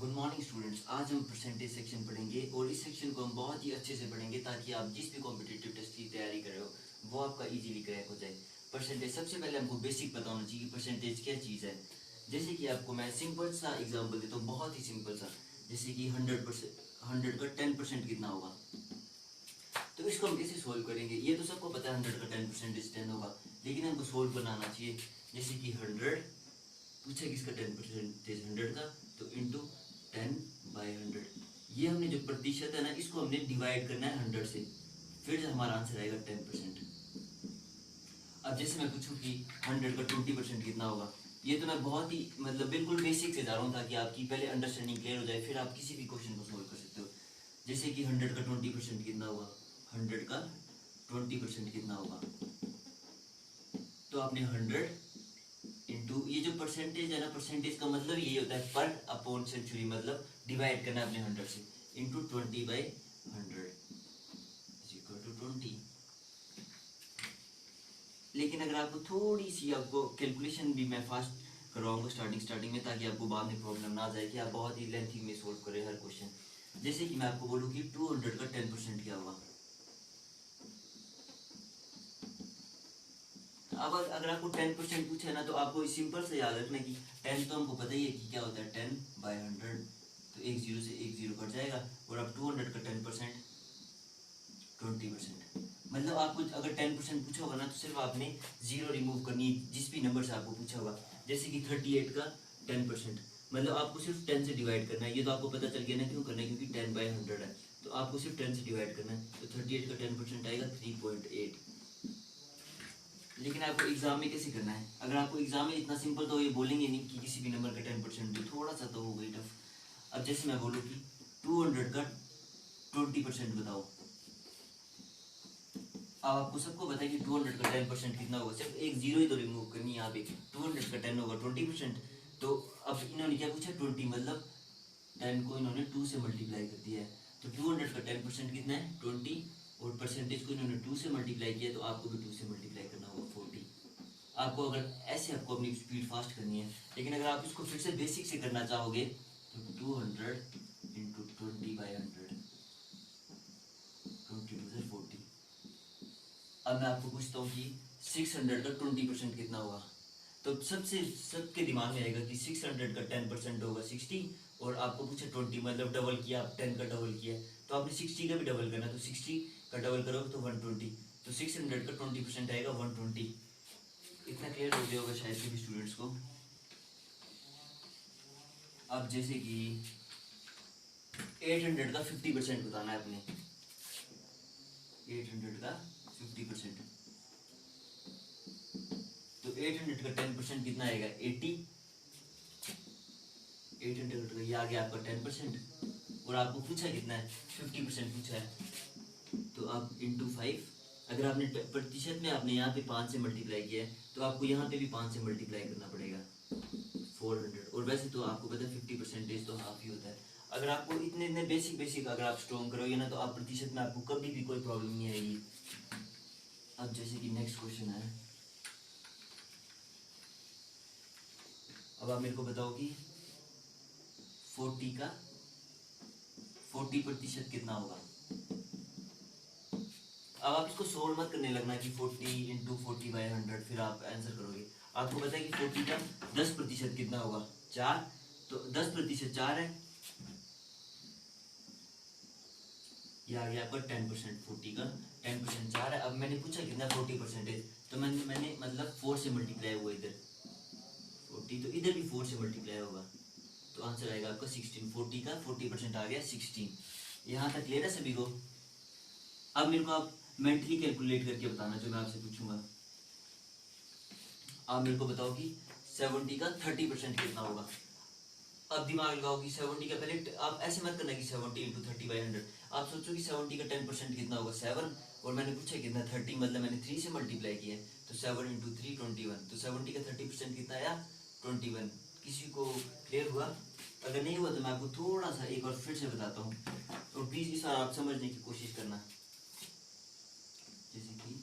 Good morning students. आज हम percentage section पढ़ेंगे और इस सेक्शन को हम बहुत ही अच्छे से पढ़ेंगे ताकि आप जिस भी कॉम्पिटिटिव टेस्ट की तैयारी कर रहे हो वो आपका इजीली क्रैक हो जाए। परसेंटेज सबसे पहले हमको बेसिक पता होना चाहिए कि परसेंटेज क्या चीज़ है। जैसे कि आपको मैं सिंपल सा एग्जाम्पल देता हूँ, बहुत ही सिंपल सा। जैसे कि 100 का 10% कितना होगा, तो इसको हम कैसे सोल्व करेंगे। ये तो सबको पता है 100 का 10% 10 होगा, लेकिन हमको सोल्व बनाना चाहिए। जैसे कि 100 पूछा किसका 10% 100 का, तो इंटू 10/100। ये हमने जो प्रतिशत है ना, इसको हमने डिवाइड करना है 100 से, फिर हमारा आंसर आएगा 10%। अब जैसे मैं पूछूं कि 100 का 20% कितना होगा, ये तो मैं बहुत ही मतलब बिल्कुल बेसिक से जा रहा हूँ ताकि आपकी पहले अंडरस्टैंडिंग क्लियर हो जाए, फिर आप किसी भी क्वेश्चन को सोल्व कर सकते हो। जैसे कि 100 का 20% कितना होगा, 100 का 20% कितना होगा, तो आपने 100 इंटू ये जो परसेंटेज है ना, परसेंटेज का मतलब यही होता है पर अपॉन सेंचुरी, मतलब डिवाइड करना है अपने 100 से, इंटू 20/100 इज इक्वल टू 20। लेकिन अगर आपको थोड़ी सी आपको कैलकुलेशन भी मैं फास्ट करवाऊंगा स्टार्टिंग में, ताकि आपको बाद में प्रॉब्लम ना आ जाए कि आप बहुत ही लेंथी में सोल्व करें हर क्वेश्चन। जैसे कि मैं आपको बोलूँ कि 200 का 10% क्या होगा। अब अगर आपको 10% पूछा है ना, तो आपको सिंपल से याद रखना कि 10 तो हमको पता ही है कि क्या होता है 10/100, तो एक जीरो से एक जीरो कट जाएगा। और अब 200 का 10% 20%, मतलब आपको अगर 10% पूछा होगा ना, तो सिर्फ आपने जीरो रिमूव करनी है जिस भी नंबर से आपको पूछा होगा। जैसे कि 38 का 10%, मतलब आपको सिर्फ 10 से डिवाइड करना है। ये तो आपको पता चल गया ना क्यों करना है, क्योंकि 10/100 है, तो आपको सिर्फ 10 से डिवाइड करना है। तो 38 का 10% आएगा 3.8। लेकिन आपको एग्जाम में कैसे करना है, अगर आपको एग्जाम में इतना सिंपल तो ये बोलेंगे नहीं कि किसी भी नंबर का 10%, तो थोड़ा सा तो हो गई टफ। अब जैसे मैं बोलूँ कि 200 का 20% बताओ। अब आपको सबको पता है कि 200 का 10% कितना होगा, सिर्फ एक जीरो ही तो रिमूव करनी है यहाँ पे। 200 का 10 होगा 20%। तो अब इन्होंने क्या पूछा 20, मतलब 10 को इन्होंने 2 से मल्टीप्लाई कर दिया है। तो 200 का 10% कितना है 20, और परसेंटेज को इन्होंने 2 से मल्टीप्लाई किया, तो आपको भी 2 से मल्टीप्लाई करना होगा 40। आपको अगर ऐसे आपको अपनी स्पीड फास्ट करनी है, लेकिन अगर आप इसको फिर से बेसिक से करना चाहोगे तो 200 इंटू 20/100, 22 से 40। अब मैं आपको पूछता हूँ कि 600 का 20% कितना होगा, तो सबके दिमाग में आएगा कि 600 का 10% होगा 60, और आपको पूछा 20, मतलब डबल किया, आप 10 का डबल किया, तो आपने 60 का भी डबल करना, तो 60 का डबल करोगे तो 120, तो 600 का 20% आएगा 120। इतना क्लियर हो गया होगा शायद सभी स्टूडेंट्स को। अब जैसे कि 800 का 50% बताना है अपने, 800 का 50%, तो 800 का 10% कितना आएगा 80। 800 का ये आ गया आपका 10%, और आपको पूछा कितना है 50% पूछा है, तो आप इंटू 5। अगर आपने प्रतिशत में आपने यहाँ पे 5 से मल्टीप्लाई किया है, तो आपको यहाँ पे भी 5 से मल्टीप्लाई करना पड़ेगा 400। और वैसे तो आपको पता है 50% तो हाफ ही होता है। अगर आपको इतने इतने बेसिक अगर आप स्ट्रॉन्ग करोगे ना, तो आप प्रतिशत में आपको कभी भी कोई प्रॉब्लम नहीं आएगी। अब जैसे कि नेक्स्ट क्वेश्चन है, अब आप मेरे को बताओ कि 40% कितना होगा। अब आप इसको सोल्व मत करने लगना कि 40 इंटू 40/100 फिर आप आंसर करोगे। आपको पता है कि 40 का 10% कितना होगा 4, तो 10% 4 है, ये आ गया आपका 10%। 40 का 10% 4 है। अब मैंने पूछा कितना 40%, तो मैंने मतलब 4 से मल्टीप्लाई हुआ इधर 40, तो इधर भी 4 से मल्टीप्लाई होगा, तो आंसर आएगा आपका 16। 40 का 40% आ गया 16। यहाँ तक क्लियर है सभी को। अब मेरे को आप मेंटली कैलकुलेट करके बताना जो मैं आपसे पूछूंगा। आप मेरे को बताओ कि 70 का 30% कितना होगा। अब दिमाग लगाओ कि 70 का, पहले आप ऐसे मत करना कि 70 इंटू 30/100, आप सोचो कि 70 का 10% कितना होगा 7, और मैंने पूछा कितना 30, मतलब मैंने 3 से मल्टीप्लाई किया है, तो 7 इंटू 3 21, तो 70 का 30% कितना आया 21। किसी को क्लियर हुआ? अगर नहीं हुआ तो मैं आपको थोड़ा सा एक बार फिर से बताता हूँ, और प्लीज इस बार आप समझने की कोशिश करना। जैसे कि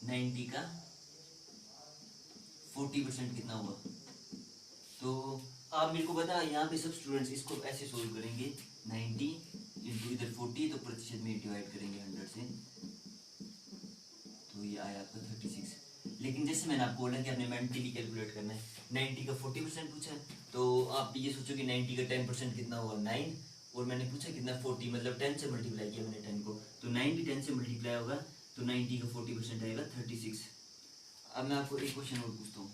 90 का 40% कितना होगा, तो आप मेरे को बता, यहाँ पे सब स्टूडेंट्स इसको ऐसे सोल्व करेंगे 90 इंटू इधर 40, तो प्रतिशत में डिवाइड करेंगे 100 से, तो ये आया आपका 36। लेकिन जैसे मैंने आपको बोला कि आपने मेंटली कैलकुलेट करना है, 90 का 40% पूछा है, तो आप ये सोचो कि 90 का 10% कितना होगा 9, और मैंने पूछा कितना 40, मतलब 10 से मल्टीप्लाई किया मैंने 10 को, तो 90 10 से मल्टीप्लाई होगा, तो 90 का 40% आएगा 36। अब मैं आपको एक क्वेश्चन और पूछता हूँ,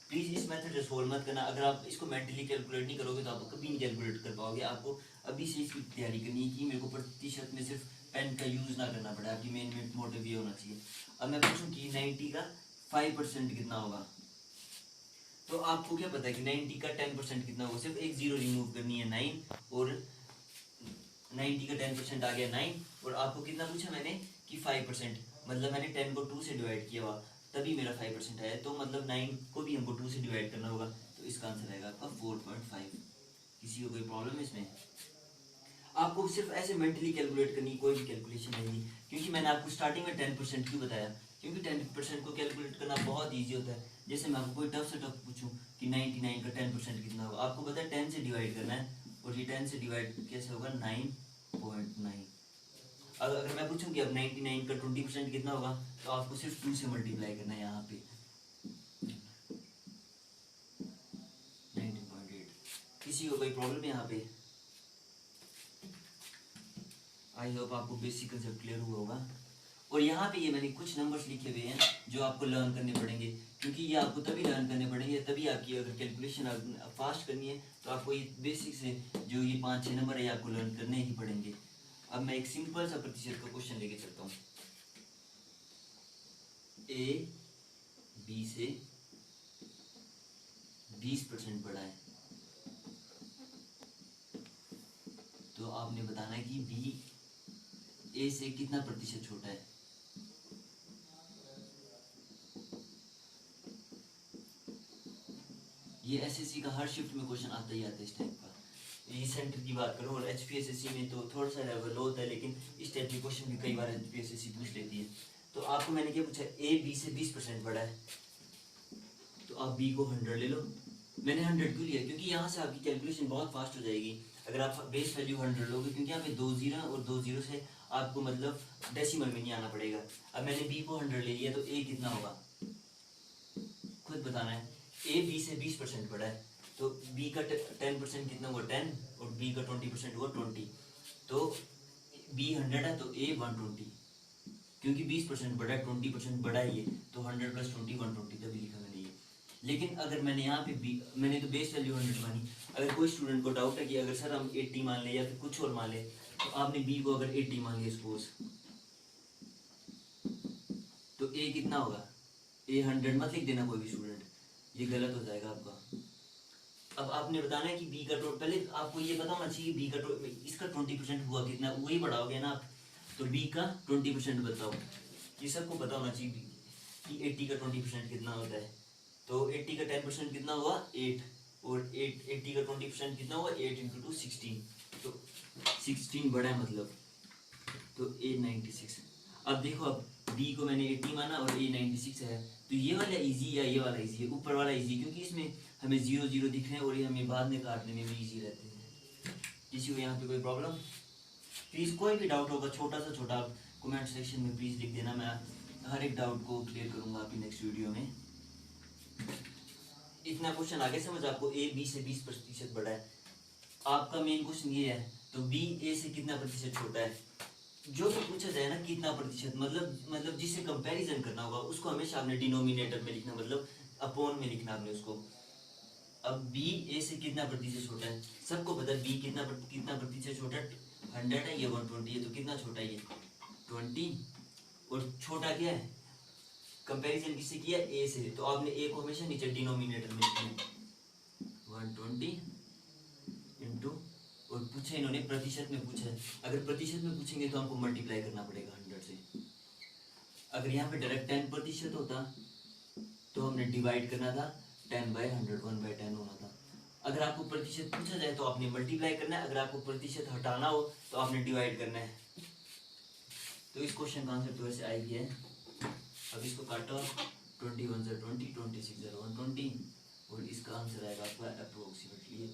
प्लीज इस मेथड से सोल्व मत करना। अगर आप इसको मेंटली कैलकुलेट नहीं करोगे तो आप कभी नहीं कैलकुलेट कर पाओगे। आपको अभी से इसकी तैयारी करनी है कि मेरे को प्रतिशत में सिर्फ पेन का यूज ना करना पड़े, आपकी मेन मोटिव ये होना चाहिए। अब मैं पूछूं कि 90 का 5% कितना होगा, तो आपको क्या पता है कि 90 का 10% कितना होगा, सिर्फ एक जीरो रिमूव करनी है 9, और 90 का 10% आ गया 9, और आपको कितना पूछा मैंने कि 5%, मतलब मैंने 10 को 2 से डिवाइड किया हुआ, तभी मेरा 5% आया, तो मतलब 9 को भी हमको 2 से डिवाइड करना होगा, तो इसका आंसर आएगा आपका 4.5। किसी को कोई प्रॉब्लम है इसमें? आपको सिर्फ ऐसे मेंटली कैलकुलेट करनी, कोई भी कैलकुलेशन नहीं, क्योंकि मैंने आपको स्टार्टिंग में 10% क्यों बताया, क्योंकि 10% को कैलकुलेट करना बहुत ईजी होता है। जैसे मैं आपको कोई टफ से टफ पूछूं कि 99 का 10% कितना होगा, आपको पता है 10 से डिवाइड करना है, और ये 10 से डिवाइड कैसे होगा 9.9। अगर मैं पूछूं कि अब 99 का 20% कितना होगा, तो आपको सिर्फ 2 से मल्टीप्लाई करना है यहाँ पे 19.8। किसी को कोई प्रॉब्लम है यहाँ पे? आई होप आपको बेसिक कंसेप्ट क्लियर हुआ होगा। और यहाँ पे ये मैंने कुछ नंबर्स लिखे हुए हैं जो आपको लर्न करने पड़ेंगे, क्योंकि ये आपको तभी लर्न करने पड़ेंगे, तभी आपकी अगर कैलकुलेशन फास्ट करनी है तो आपको ये बेसिक से जो ये 5-6 नंबर है आपको लर्न करने ही पड़ेंगे। अब मैं एक सिंपल सा प्रतिशत का क्वेश्चन लेके चलता हूँ। ए बी से 20% बड़ा है, तो आपने बताना है कि बी ए से कितना प्रतिशत छोटा है। ये एसएससी का हर शिफ्ट में क्वेश्चन आता ही आता है इस टाइप का। ये सेंटर की बात करूँ, और एचपीएसएससी में तो थोड़ा सा लेवल लो होता है, लेकिन इस टाइप के क्वेश्चन भी कई बार एचपीएसएससी पूछ लेती है। तो आपको मैंने क्या पूछा, ए बी से 20% बड़ा है, तो आप बी को 100 ले लो। मैंने 100 क्यों लिया, क्योंकि यहाँ से आपकी कैलकुलेशन बहुत फास्ट हो जाएगी अगर आप बेस वैल्यू 100 लोगे, क्योंकि यहाँ पे 2 जीरो और 2 जीरो से आपको मतलब डेसिमल में नहीं आना पड़ेगा। अब मैंने बी को 100 ले लिया, तो ए कितना होगा खुद बताना है। ए बी से 20% बड़ा है, तो बी का 10% कितना हुआ 10, और बी का 20% हुआ 20, तो बी 100 है तो ए 120, क्योंकि 20% बड़ा है 20% बड़ा है ये, तो 100 + 20 120 तभी लिखा मैंने ये। लेकिन अगर मैंने यहाँ पे बी, मैंने तो बेस वैल्यू 100 मानी, अगर कोई स्टूडेंट को डाउट है कि अगर सर हम 80 मान ले या फिर कुछ और मान ले, तो आपने बी को अगर 80 मान लिया सपोज, तो ए कितना होगा, ए 100 मत लिख देना कोई भी स्टूडेंट, ये गलत हो जाएगा आपका। अब आपने बताना है कि बी का पहले आपको ये पता होना चाहिए बी का इसका 20% हुआ कितना, वही बढ़ाओगे ना आप, तो बी का 20% बताओ, ये सबको पता होना चाहिए कि 80 का 20% कितना होता है। तो 80 का 10% कितना हुआ 8, और 80 का 20% कितना हुआ 8 × 2 16, तो 16 बड़ा है मतलब, तो ए 96। अब देखो, अब बी को मैंने 80 माना और ए 96 है, तो ये वाला इजी या ये वाला इजी है, ऊपर वाला इजी, क्योंकि इसमें हमें 0 0 दिख रहे हैं और ये हमें बाद में काटने में भी इजी रहते हैं। किसी को यहाँ पे कोई प्रॉब्लम? प्लीज़ कोई भी डाउट होगा छोटा सा छोटा, आप कमेंट सेक्शन में प्लीज़ लिख देना, मैं हर एक डाउट को क्लियर करूँगा आपकी नेक्स्ट वीडियो में। इतना क्वेश्चन आगे समझ आपको, ए बी से 20% बड़ा है, आपका मेन क्वेश्चन ये है, तो बी ए से कितना प्रतिशत छोटा है। जो भी पूछा जाए ना कितना प्रतिशत, मतलब जिससे कंपैरिजन करना होगा उसको हमेशा आपने डिनोमिनेटर में लिखना, मतलब अपॉन में लिखना आपने उसको। अब बी ए से कितना प्रतिशत छोटा है, सबको पता है बी कितना प्रतिशत छोटा है, 100 है, ये 120 है, तो कितना छोटा है ये 20, और छोटा क्या है, कंपैरिजन किससे किया ए से, तो आपने ए को हमेशा नीचे डिनोमिनेटर में लिखना है 120 इंटू, और पूछा इन्होंने प्रतिशत में पूछा है, अगर प्रतिशत में पूछेंगे तो हमको मल्टीप्लाई करना पड़ेगा 100 से। अगर यहाँ पे डायरेक्ट 10% होता तो हमने डिवाइड करना था 10/100, 1/10 होना था। अगर आपको प्रतिशत पूछा जाए तो आपने मल्टीप्लाई करना है, अगर आपको प्रतिशत हटाना हो तो आपने डिवाइड करना है। तो इस क्वेश्चन का आंसर तो ऐसे आई है। अब इसको काटो, 21 × 20, 26 × 120, और इसका आंसर आएगा आपका अप्रोक्सीमेटली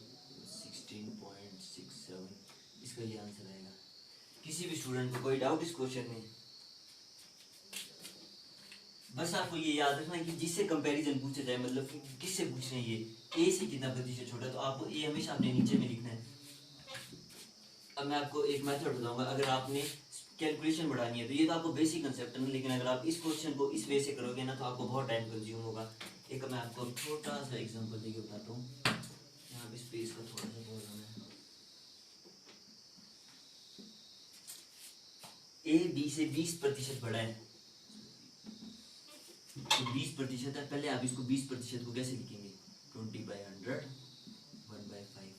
16.67। इसका ये आंसर आएगा। किसी भी स्टूडेंट को कोई डाउट इस क्वेश्चन में? बस आपको ये याद रखना है कि जिससे कंपैरिजन पूछा जाए, मतलब किससे पूछ रहे हैं, ये ए से कितना प्रतिशत छोटा, तो आपको ए हमेशा अपने नीचे में लिखना है। अब मैं आपको एक मेथड बताऊंगा, अगर आपने कैलकुलेशन बढ़ानी है तो ये तो आपको बेसिक कंसेप्ट है ना, लेकिन अगर आप इस क्वेश्चन को इस वे से करोगे ना तो आपको बहुत टाइम कंज्यूम होगा। एक मैं आपको छोटा सा एग्जांपल देके बताता हूँ। यहाँ पे स्पेस का थोड़ा सा प्रॉब्लम है। ए बी से 20% बड़ा है, तो 20% है। पहले आप इसको 20% को कैसे लिखेंगे? 20/100 1/5।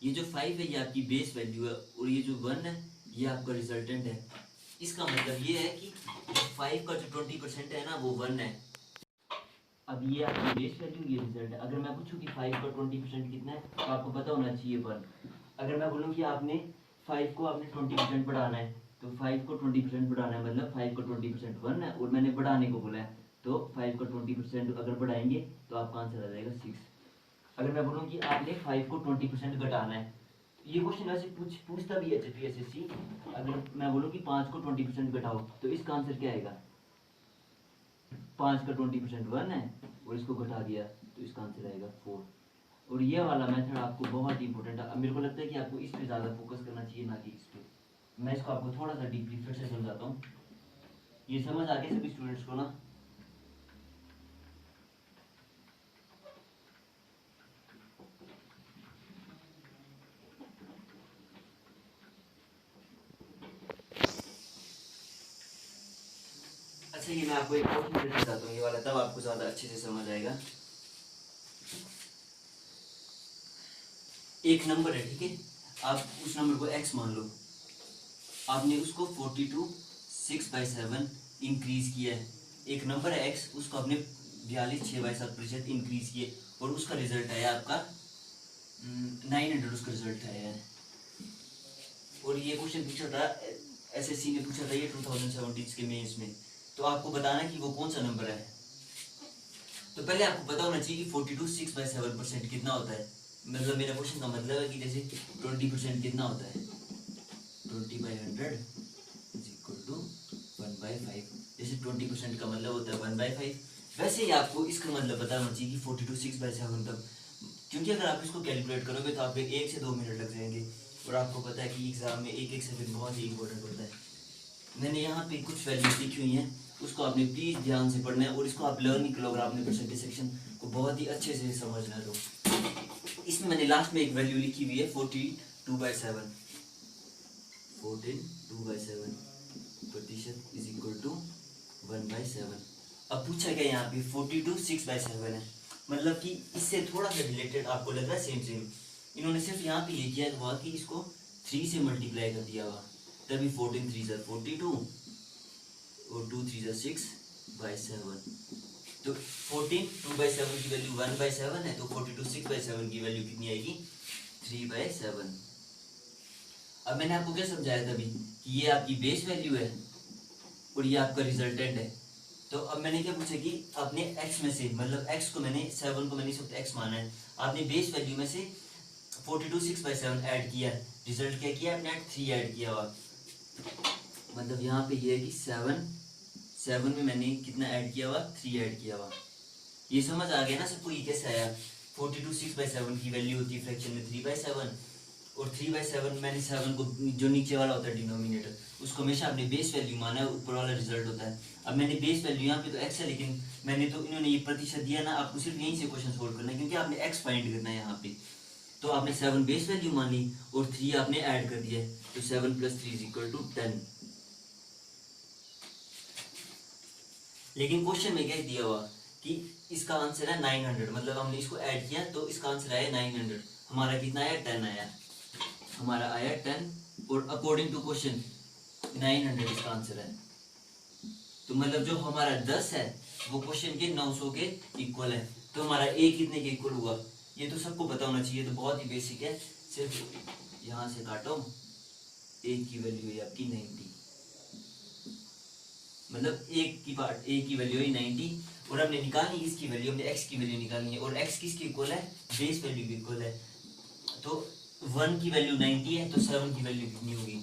ये जो 5 है ये आपकी बेस वैल्यू है, और ये जो 1 है ये आपका रिजल्टेंट है। इसका मतलब ये है कि 5 का जो 20% है ना वो 1 है। अब ये आपकी बेस वैल्यू, ये रिजल्ट है। अगर मैं पूछूं कि 5 का 20% कितना है तो आपको पता होना चाहिए 1। अगर मैं बोलूँ कि आपने 5 को आपने 20% बढ़ाना है, तो 5 को 20% बढ़ाना है मतलब 5 का 20% 1 है, और मैंने बढ़ाने को बोला है, तो 5 का 20% अगर बढ़ाएंगे तो आपका आंसर आ जाएगा 6। अगर मैं बोलूँ कि आपने 5 को 20% घटाना है, ये क्वेश्चन वैसे पूछता भी है HPSSC। अगर मैं बोलूँ कि 5 को 20% घटाओ तो इसका आंसर क्या आएगा? 5 का 20% 1 है, और इसको घटा दिया तो इसका आंसर आएगा 4। और ये वाला मेथड आपको बहुत ही इंपॉर्टेंट है। मेरे को लगता है कि आपको इस पे ज़्यादा फोकस करना चाहिए, ना कि इस पे। मैं इसको आपको थोड़ा सा डीपली फिर से समझाता हूँ। ये समझ आ गया सभी स्टूडेंट्स को ना? अच्छा, ये मैं आपको एक क्वेश्चन फिर बताता हूँ, ये वाला, तब आपको ज़्यादा अच्छे से समझ आएगा। एक नंबर है, ठीक है, आप उस नंबर को x मान लो। आपने उसको 42 6/7 इंक्रीज किया है। एक नंबर है x, उसको आपने 42 6/7% इंक्रीज किए, और उसका रिजल्ट आया आपका 900। उसका रिजल्ट आया है। और ये क्वेश्चन पूछा था SSC ने, पूछा था ये 2017 के मेंस में। तो आपको बताना कि वो कौन सा नंबर है। तो पहले आपको पता होना चाहिए कि 42 6/7% कितना होता है। मतलब मेरा क्वेश्चन का मतलब है कि जैसे 20% कितना होता है, 20/100 इज इक्वल टू 1/5। जैसे 20% का मतलब होता है 1/5, वैसे ही आपको इसका मतलब पता होना चाहिए कि 42 6/7 तक। क्योंकि अगर आप इसको कैलकुलेट करोगे तो आप 1 से 2 मिनट लग जाएंगे, और आपको पता है कि एग्जाम में एक एक सेकंड बहुत ही इंपॉर्टेंट होता है। मैंने यहाँ पे कुछ वैल्यूज लिखी हुई हैं, उसको आपने प्लीज ध्यान से पढ़ना है, और इसको आप लर्न करो अगर आपने परसेंटेज सेक्शन को बहुत ही अच्छे से समझना है तो। इसमें मैंने लास्ट में एक वैल्यू लिखी हुई है 42/7। 42/7% इज इक्वल टू 1/7। अब पूछा गया यहाँ पे 42 6/7 है, मतलब कि इससे थोड़ा सा रिलेटेड आपको लग रहा है सेम सेम। इन्होंने सिर्फ यहाँ पे ये किया हुआ कि इसको 3 से मल्टीप्लाई कर दिया हुआ, तभी 14 3 42 और 2 3 6/7। तो 14 2/7 की वैल्यू 1/7 है, तो 42 6/7 की वैल्यू कितनी आएगी? 3/7। अब मैंने आपको क्या समझाया था अभी कि ये आपकी बेस वैल्यू है और ये आपका रिजल्टेंट है। तो अब मैंने क्या पूछा कि आपने x में से, मतलब x को मैंने 7 को मैंने सिर्फ x माना है, आपने बेस वैल्यू में से 42 6/7 ऐड किया, रिजल्ट क्या किया आपने? 3 ऐड किया हुआ। मतलब यहाँ पे ये है कि 7 में मैंने कितना ऐड किया हुआ? 3 ऐड किया हुआ। ये समझ आ गया ना सबको ये कैसे आया? 42 6/7 की वैल्यू होती है फ्रैक्शन में 3/7, और 3/7 मैंने 7 को, जो नीचे वाला होता है डिनोमिनेटर, उसको हमेशा अपने बेस वैल्यू माना है, ऊपर वाला रिजल्ट होता है। अब मैंने बेस वैल्यू यहाँ पे तो x है, लेकिन मैंने तो, इन्होंने ये प्रतिशत दिया ना, आपको सिर्फ यहीं से क्वेश्चन सोल्व करना है, क्योंकि आपने x फाइंड करना है यहाँ पे। तो आपने 7 बेस वैल्यू मान ली और 3 आपने ऐड कर दिया, तो 7 + 3 = 10। लेकिन क्वेश्चन में क्या दिया हुआ कि इसका आंसर है 900, मतलब हमने इसको ऐड किया तो इसका आंसर आया 900। हमारा कितना आया? 10 आया। हमारा आया 10, और अकॉर्डिंग टू क्वेश्चन 900 इसका आंसर है। तो मतलब जो हमारा 10 है वो क्वेश्चन के 900 के इक्वल है। तो हमारा a कितने के इक्वल हुआ? ये तो सबको पता होना चाहिए, तो बहुत ही बेसिक है। सिर्फ यहाँ से काटो, a की वैल्यू है आपकी 90, मतलब a की वैल्यू है 90, और हमने निकालनी है इसकी वैल्यू, हमने एक्स की वैल्यू निकालनी है, और एक्स किसके इक्वल है, बेस वैल्यू के इक्वल है। तो 1 की वैल्यू 90 है, तो 7 की वैल्यू कितनी होगी,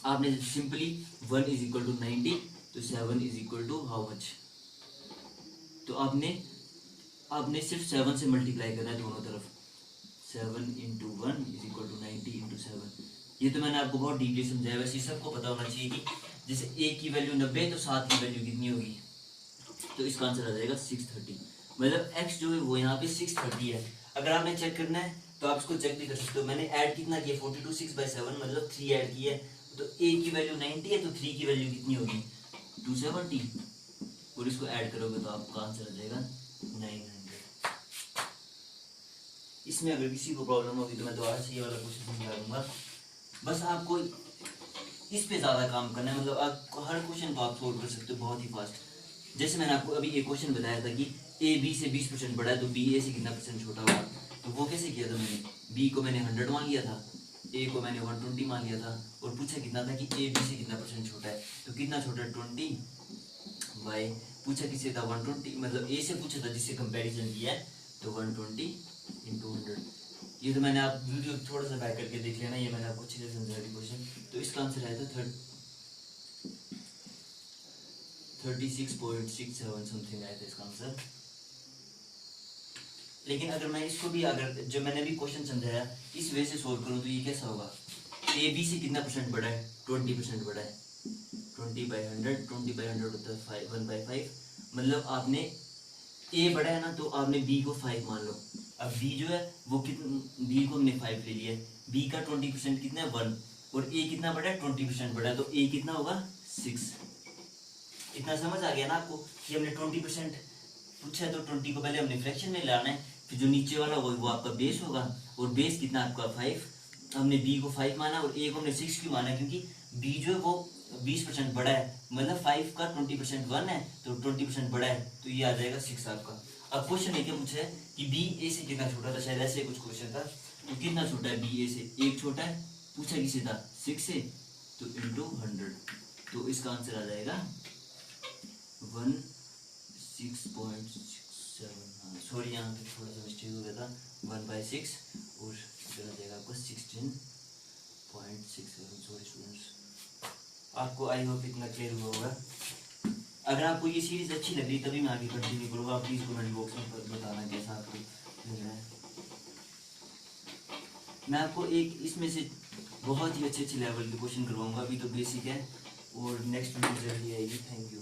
आपने सिंपली 1 इज इक्वल टू 90, तो 7 is equal to how much, तो आपने सिर्फ 7 से मल्टीप्लाई करना है दोनों तरफ, 7 into 1 is equal to 90 into 7। ये तो मैंने आपको बहुत डीपली समझाया, वैसे सबको पता होना चाहिए कि जैसे a की वैल्यू 90 है तो 7 की वैल्यू कितनी होगी, तो इसका आंसर आ जाएगा 630। मतलब x जो है वो यहाँ पे 630 है। अगर आपने चेक करना है तो आप इसको चेक भी कर सकते हो। मैंने ऐड कितना किया, 42 6/7 मतलब 3 ऐड किया है, तो a की वैल्यू 90 है तो 3 की वैल्यू कितनी होगी 270, और इसको ऐड करोगे तो आपका आंसर आ जाएगा 900। इसमें अगर किसी को प्रॉब्लम होगी तो मैं दोबारा से ये वाला क्वेश्चन समझा दूंगा। बस आपको इस पे ज़्यादा काम करना है, मतलब आप हर क्वेश्चन को आप सोल्व कर सकते हो बहुत ही फास्ट। जैसे मैंने आपको अभी एक क्वेश्चन बताया था कि ए बी से 20% बड़ा है, तो बी ए से कितना परसेंट छोटा होगा, तो वो कैसे किया था मैंने, बी को मैंने 100 मान लिया था, ए को मैंने 120 मान लिया था, और पूछा कितना था कि ए बी से कितना परसेंट छोटा है, तो कितना छोटा है 20 बाई, पूछा किससे था 120, मतलब ए से पूछा था जिससे कंपैरिजन किया है, तो 120 इंटू 100। ये तो मैंने आप वीडियो थोड़ा सा बैक करके देख लेना, ये मैंने आपको अच्छे से समझाया थी क्वेश्चन। तो इसका आंसर आया था 36.67 समथिंग आया था इसका आंसर। लेकिन अगर मैं इसको भी, अगर जो मैंने भी क्वेश्चन समझाया इस वे से सोल्व करूँ तो ये कैसा होगा, ए बी से कितना परसेंट बड़ा है, 20% बड़ा है, 20/100, 20/100 होता है 1/5, मतलब आपने ए बड़ा है ना, तो आपने बी को 5 मान लो। अब बी जो है वो कितना, बी को हमने 5 ले लिया है, बी का 20% कितना है 1, और ए कितना बड़ा है 20% बड़ा है, तो ए कितना होगा 6। इतना समझ आ गया ना आपको कि हमने 20% पूछा है तो 20 को पहले हमने फ्रैक्शन में लाना है, फिर जो नीचे वाला वो आपका बेस होगा, और बेस कितना आपका 5, हमने बी को 5 माना और ए को हमने 6 क्यों माना, क्योंकि बी जो है वो 20% बड़ा है, मतलब 5 का 20% 1 है, तो 20% बड़ा है, तो ये आ जाएगा 6 आपका। अब क्वेश्चन ये क्या पूछा है कि बी ए से कितना छोटा था, शायद ऐसे कुछ क्वेश्चन था, तो कितना छोटा है बी ए से, एक छोटा है, पूछा किसे था 6 से, तो इंटू 100, तो इसका आंसर आ जाएगा 16.67। हाँ सॉरी, यहाँ पे थोड़ा सा मिस्टेक हो गया था, 1/6, और इधर आ जाएगा आपका 16.67। सॉरी स्टूडेंट्स, आपको आई होप इतना क्लियर हुआ होगा। अगर आपको ये सीरीज अच्छी लग रही तभी मैं आगे कंटिन्यू करूँगा, आप प्लीज़ कमेंट बॉक्स में बताना कैसा आपको लग रहा है। मैं आपको एक इसमें से बहुत ही अच्छे लेवल के क्वेश्चन करवाऊंगा, अभी तो बेसिक है, और नेक्स्ट वीडियो जल्दी आएगी। Thank you.